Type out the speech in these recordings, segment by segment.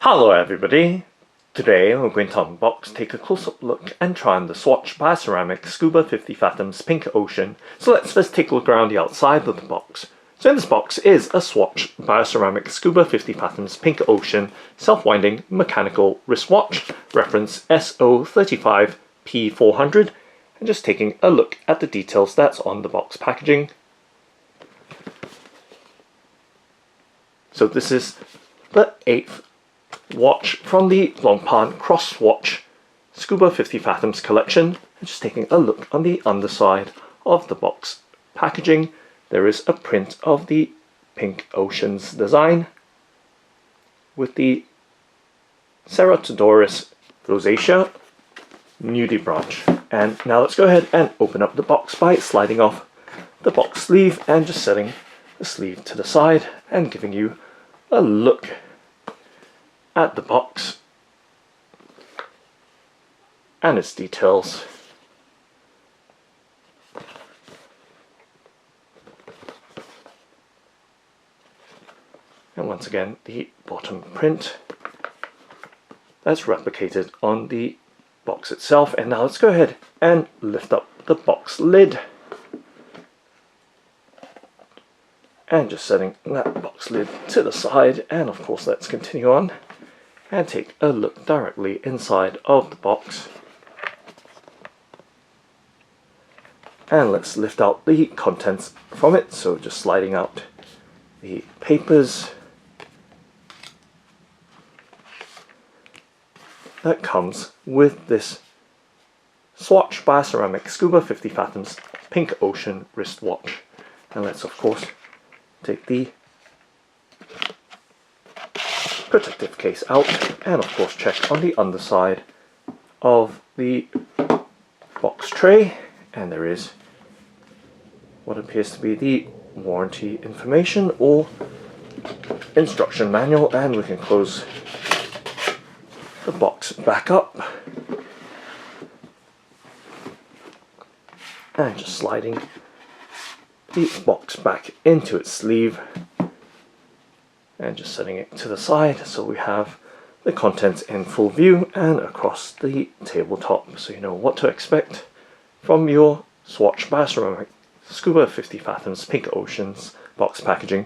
Hello everybody! Today we're going to unbox, take a close-up look and try on the Swatch BIOCERAMIC SCUBA 50 Fathoms Pink Ocean. So let's first take a look around the outside of the box. So in this box is a Swatch BIOCERAMIC SCUBA 50 Fathoms Pink Ocean self-winding mechanical wristwatch, reference SO35P400, and just taking a look at the details that's on the box packaging. So this is the 8th watch from the Blancpain X Swatch SCUBA 50 Fathoms collection. Just taking a look on the underside of the box packaging, there is a print of the Pink Ocean's design with the Ceratodoris rosacea nudibranch. And now let's go ahead and open up the box by sliding off the box sleeve and just setting the sleeve to the side and giving you a look at the box and its details. And once again, the bottom print that's replicated on the box itself. And now let's go ahead and lift up the box lid. And just setting that box lid to the side, and of course let's continue on and take a look directly inside of the box. And let's lift out the contents from it, so just sliding out the papers that comes with this Swatch BIOCERAMIC SCUBA 50 Fathoms Pink Ocean wristwatch. And let's of course take the protective case out and of course check on the underside of the box tray, and there is what appears to be the warranty information or instruction manual, and we can close the box back up and just sliding the box back into its sleeve and just setting it to the side so we have the contents in full view and across the tabletop, so you know what to expect from your Swatch BIOCERAMIC SCUBA 50 Fathoms Pink Oceans box packaging.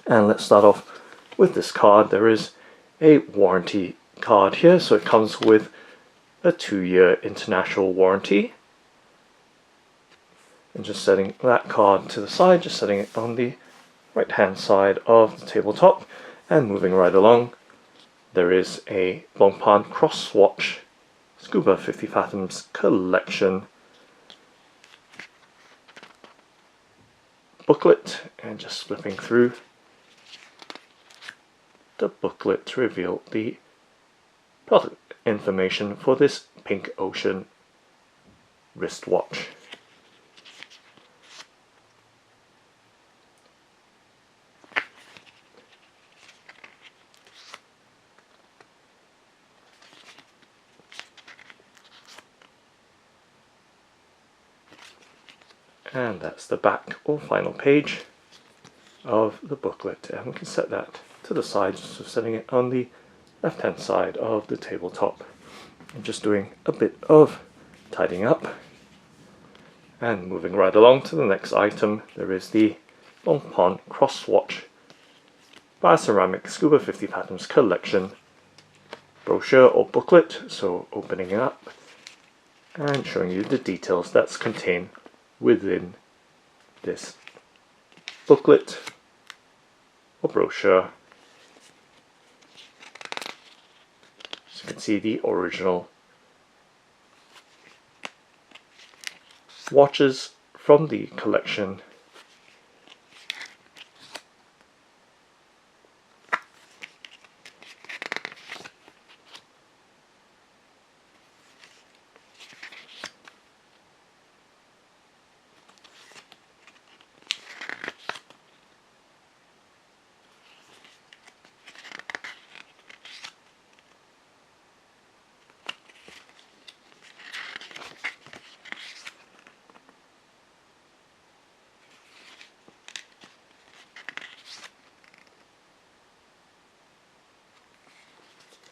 And let's start off with this card. There is a warranty card here, so it comes with a 2-year international warranty. And just setting that card to the side, just setting it on the right hand side of the tabletop and moving right along, there is a Blancpain X Swatch SCUBA 50 Fathoms collection booklet, and just flipping through the booklet to reveal the product information for this Pink Ocean wristwatch. And that's the back or final page of the booklet, and we can set that to the side, so setting it on the left hand side of the tabletop and just doing a bit of tidying up and moving right along to the next item. There is the Blancpain X Swatch BIOCERAMIC SCUBA 50 Fathoms collection brochure or booklet, so opening it up and showing you the details that's contained within this booklet or brochure. So you can see the original watches from the collection.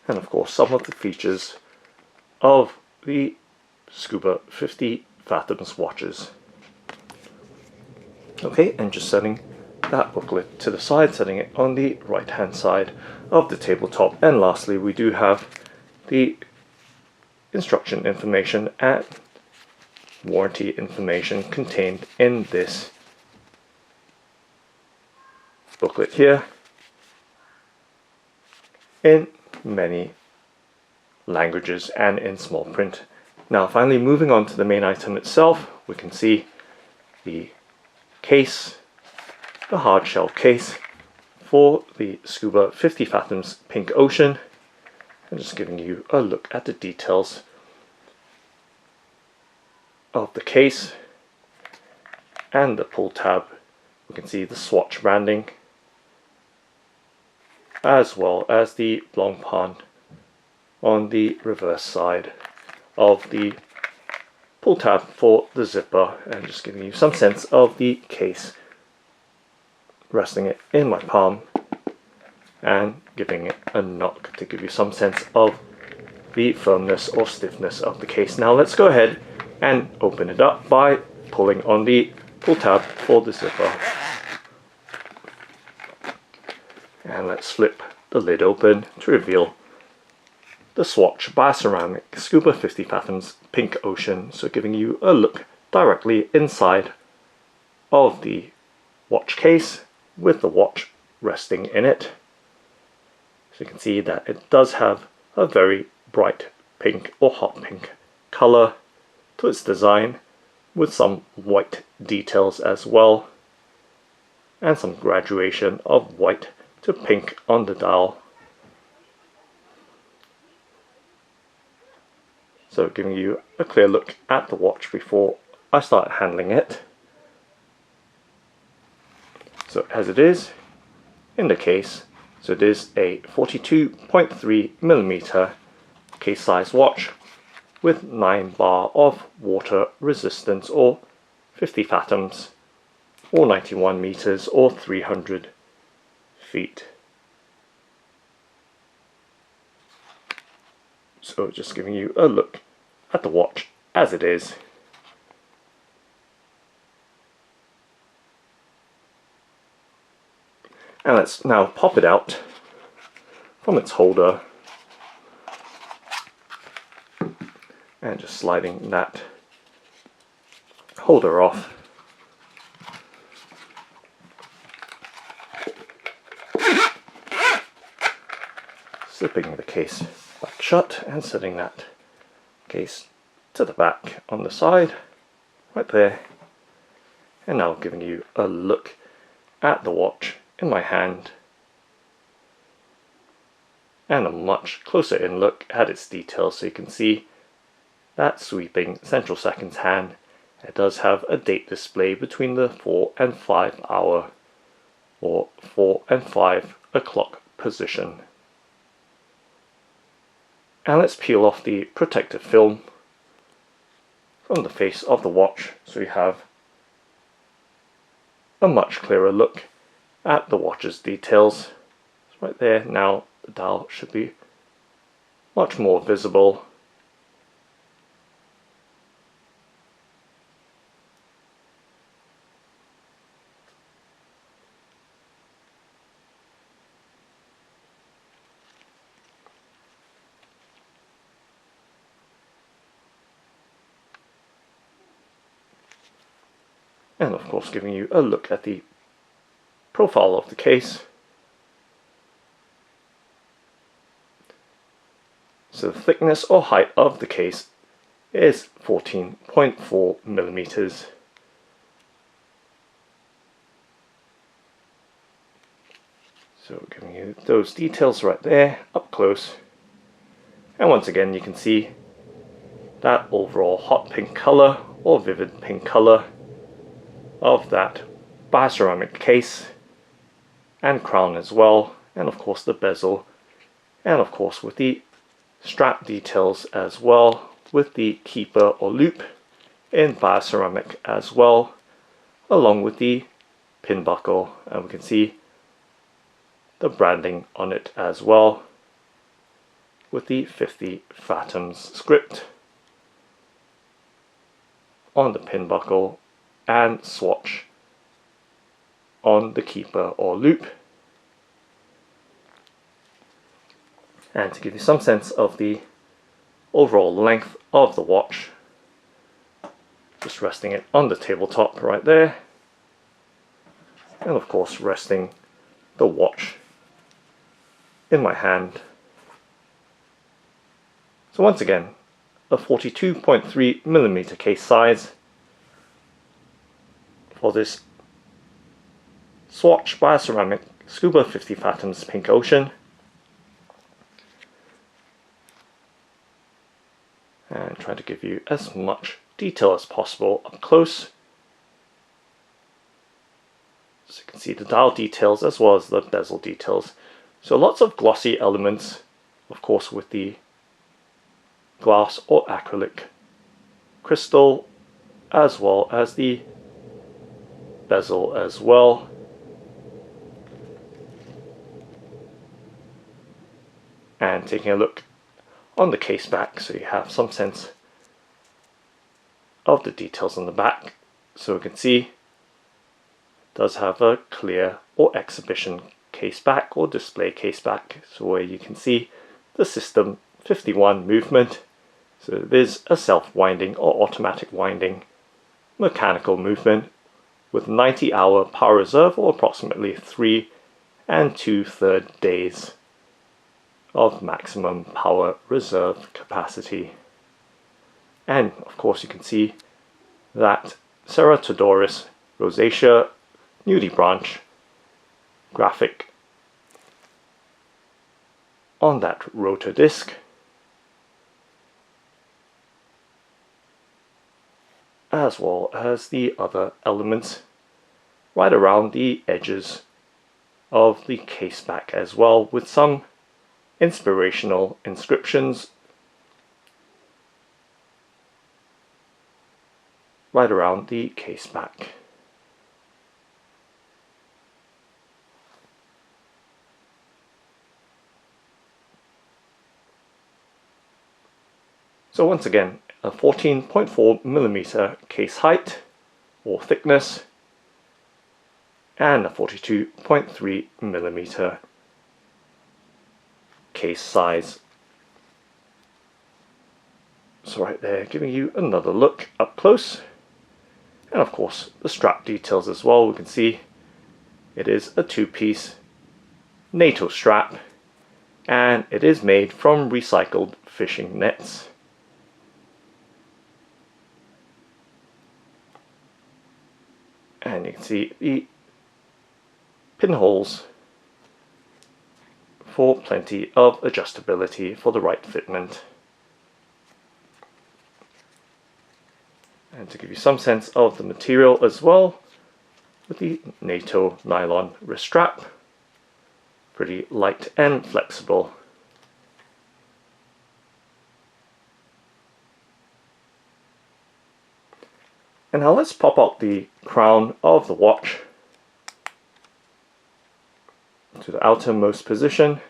and of course some of the features of the Scuba 50 Fathoms watches. Okay, and just setting that booklet to the side, setting it on the right hand side of the tabletop. And lastly, we do have the instruction information and warranty information contained in this booklet here in many languages and in small print. Now finally, moving on to the main item itself, we can see the case, the hard shell case for the Scuba 50 Fathoms Pink Ocean. I'm just giving you a look at the details of the case and the pull tab. We can see the Swatch branding as well as the Blancpain on the reverse side of the pull tab for the zipper, and just giving you some sense of the case, resting it in my palm and giving it a knock to give you some sense of the firmness or stiffness of the case. Now let's go ahead and open it up by pulling on the pull tab for the zipper. And let's flip the lid open to reveal the Swatch BIOCERAMIC SCUBA 50 Fathoms Pink Ocean. So giving you a look directly inside of the watch case with the watch resting in it. So you can see that it does have a very bright pink or hot pink color to its design, with some white details as well, and some graduation of white to pink on the dial. So giving you a clear look at the watch before I start handling it. So as it is in the case, so it is a 42.3mm case size watch with 9 bar of water resistance, or 50 fathoms, or 91 meters, or 300 feet. So just giving you a look at the watch as it is. And let's now pop it out from its holder, and just sliding that holder off. Slipping the case back shut and setting that case to the back on the side, right there. And now giving you a look at the watch in my hand, and a much closer in look at its details, so you can see that sweeping central seconds hand. It does have a date display between the 4 and 5 hour, or 4 and 5 o'clock position. And let's peel off the protective film from the face of the watch, so we have a much clearer look at the watch's details. It's right there. Now the dial should be much more visible. And of course giving you a look at the profile of the case. So the thickness or height of the case is 14.4 millimeters. So giving you those details right there up close. And once again you can see that overall hot pink color or vivid pink color of that bioceramic case and crown as well, and of course the bezel, and of course with the strap details as well, with the keeper or loop in bioceramic as well, along with the pin buckle, and we can see the branding on it as well. with the 50 Fathoms script on the pin buckle and Swatch on the keeper or loop. And to give you some sense of the overall length of the watch, just resting it on the tabletop right there, and of course resting the watch in my hand. So once again, a 42.3mm case size for this Swatch BIOCERAMIC SCUBA 50 Fathoms Pink Ocean. And try to give you as much detail as possible up close, so you can see the dial details as well as the bezel details. So lots of glossy elements, of course, with the glass or acrylic crystal, as well as the bezel as well. And taking a look on the case back, so you have some sense of the details on the back. So you can see it does have a clear or exhibition case back or display case back, so where you can see the System51 movement. So there's a self-winding or automatic winding mechanical movement with 90-hour power reserve, or approximately 3 2/3 days of maximum power reserve capacity. And of course you can see that Ceratodoris rosacea nudibranch graphic on that rotor disc, as well as the other elements right around the edges of the case back as well, with some inspirational inscriptions right around the case back. So once again, a 14.4mm case height or thickness and a 42.3mm case size. So right there, giving you another look up close. And of course the strap details as well. We can see it is a two-piece NATO strap, and it is made from recycled fishing nets. And you can see the pinholes for plenty of adjustability for the right fitment. And to give you some sense of the material as well, with the NATO nylon wrist strap, pretty light and flexible. And now let's pop out the crown of the watch to the outermost position,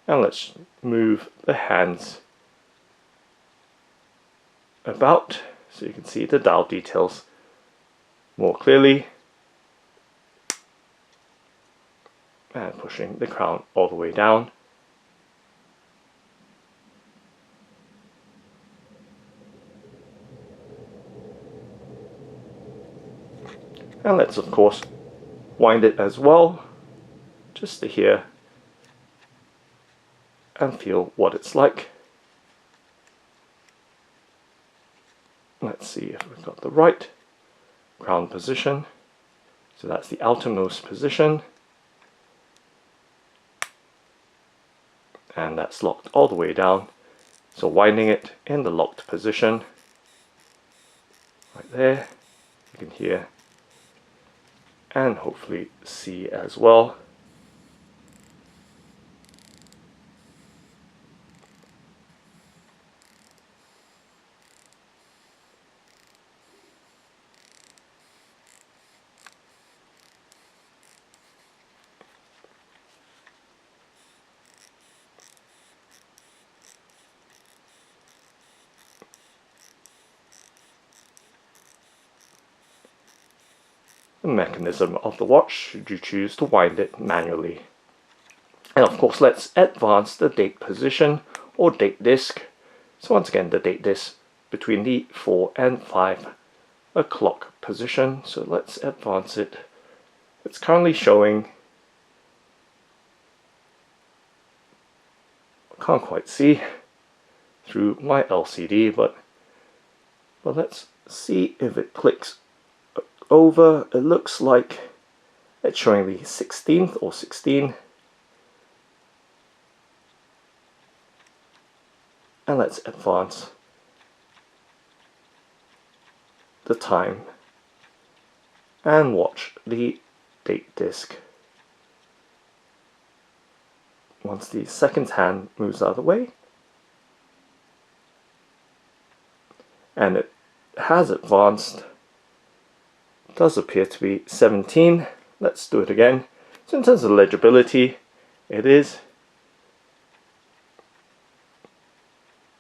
and let's move the hands about so you can see the dial details more clearly, and pushing the crown all the way down. And let's of course wind it as well, just to hear and feel what it's like. Let's see if we've got the right crown position. So that's the outermost position, and that's locked all the way down. So winding it in the locked position right there, you can hear and hopefully see as well. the mechanism of the watch should you choose to wind it manually. And of course, let's advance the date position or date disc. So once again, the date disc between the 4 and 5 o'clock position. So let's advance it. It's currently showing, I can't quite see through my LCD, but let's see if it clicks over. It looks like it's showing the 16th or 16. And let's advance the time and watch the date disc. Once the second hand moves out of the way, and it has advanced, it does appear to be 17. Let's do it again. So in terms of legibility, it is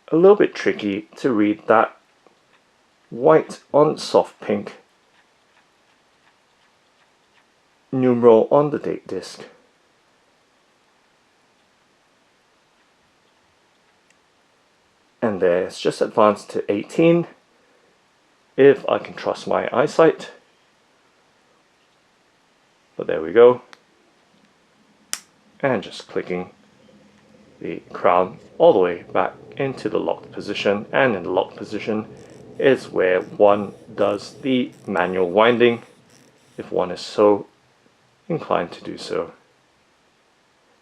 a little bit tricky to read that white on soft pink numeral on the date disc. And there, it's just advanced to 18, if I can trust my eyesight. But there we go. And just clicking the crown all the way back into the locked position, and in the locked position is where one does the manual winding, if one is so inclined to do so.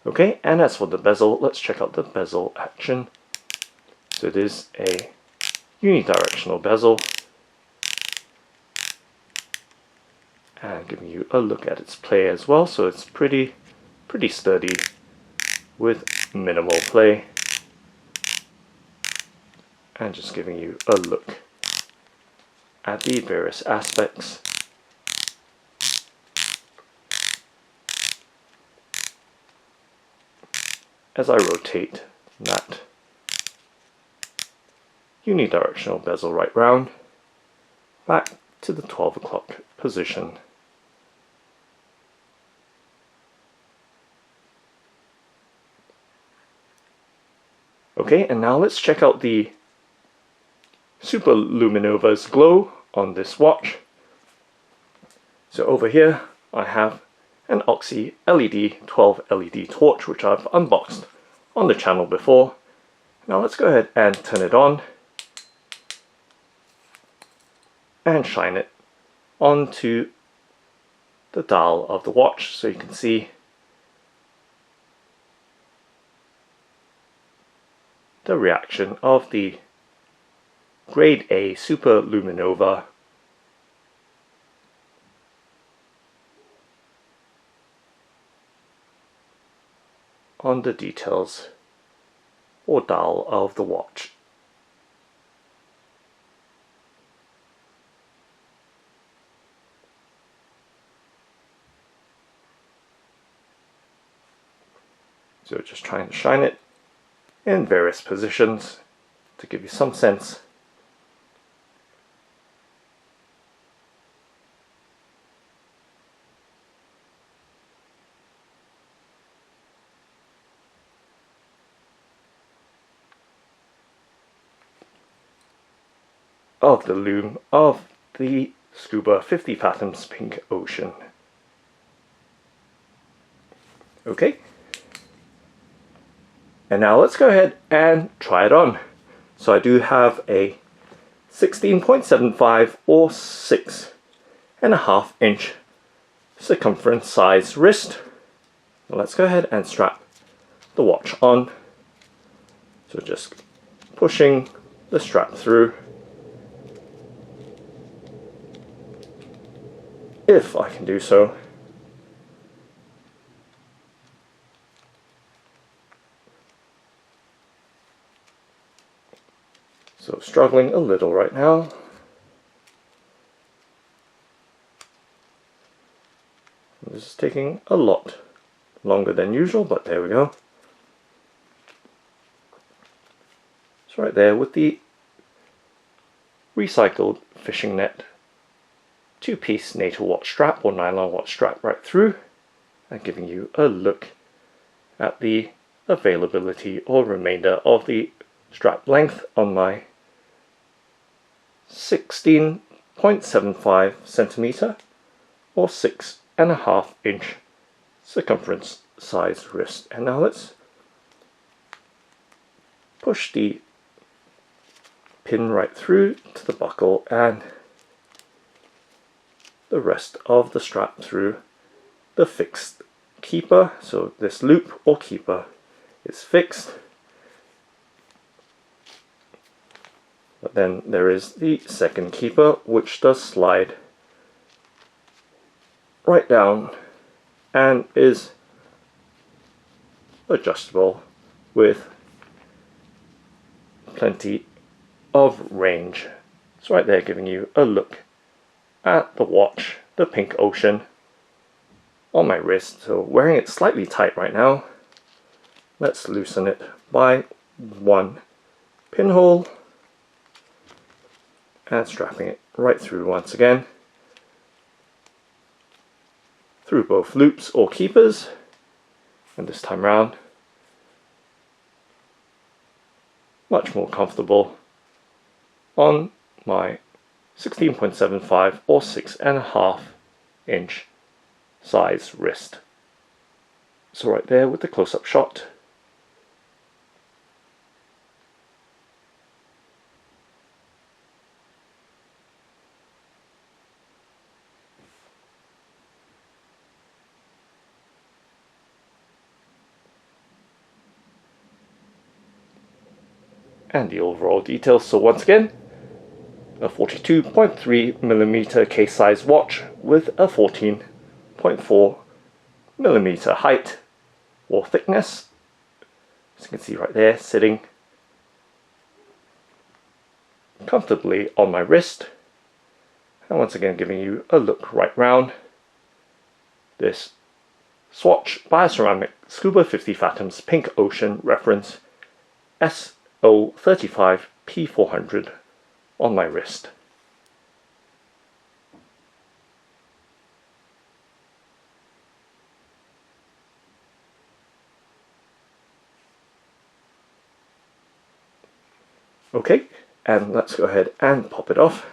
Okay, and as for the bezel, let's check out the bezel action. So it is a unidirectional bezel, and giving you a look at its play as well. So it's pretty sturdy with minimal play, and just giving you a look at the various aspects. As I rotate that unidirectional bezel right round back to the 12 o'clock position. Okay, and now let's check out the Super-LumiNova's glow on this watch. So over here I have an Oxy LED 12 LED torch, which I've unboxed on the channel before. Now let's go ahead and turn it on and shine it onto the dial of the watch so you can see the reaction of the grade A Super-LumiNova on the details or dial of the watch. So just trying to shine it in various positions to give you some sense of the lume of the Scuba 50 Fathoms Pink Ocean. Okay. And now let's go ahead and try it on. So I do have a 16.75 or 6.5 inch circumference size wrist. Now let's go ahead and strap the watch on. So just pushing the strap through. If I can do so. So struggling a little right now. This is taking a lot longer than usual, but there we go. It's right there with the recycled fishing net two-piece NATO watch strap or nylon watch strap right through, and giving you a look at the availability or remainder of the strap length on my 16.75 centimeter or 6.5 inch circumference size wrist. And now let's push the pin right through to the buckle and the rest of the strap through the fixed keeper. So this loop or keeper is fixed, but then there is the second keeper which does slide right down and is adjustable with plenty of range. It's right there giving you a look at the watch, the Pink Ocean, on my wrist. So wearing it slightly tight right now. Let's loosen it by one pinhole and strapping it right through once again through both loops or keepers, and this time round much more comfortable on my 16.75 or 6.5 inch size wrist. So right there with the close-up shot. And the overall details. So once again, a 42.3mm case size watch with a 14.4mm height or thickness. As you can see right there, sitting comfortably on my wrist. And once again giving you a look right round this Swatch BIOCERAMIC SCUBA 50 Fathoms Pink Ocean reference SO35 P400 on my wrist. Okay, and let's go ahead and pop it off.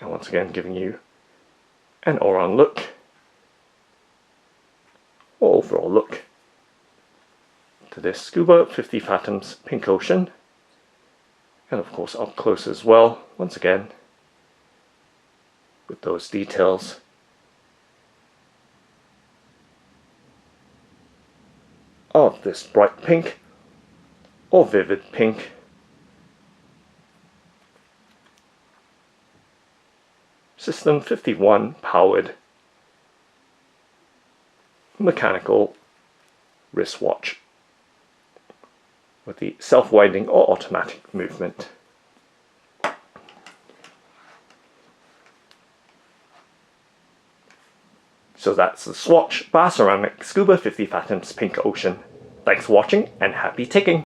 And once again giving you an all-round look, or overall look, to this Scuba 50 Fathoms Pink Ocean, and of course up close as well, once again with those details of this bright pink or vivid pink System51 powered mechanical wristwatch with the self-winding or automatic movement. So that's the Swatch BIOCERAMIC SCUBA 50 Fathoms Pink Ocean. Thanks for watching and happy ticking!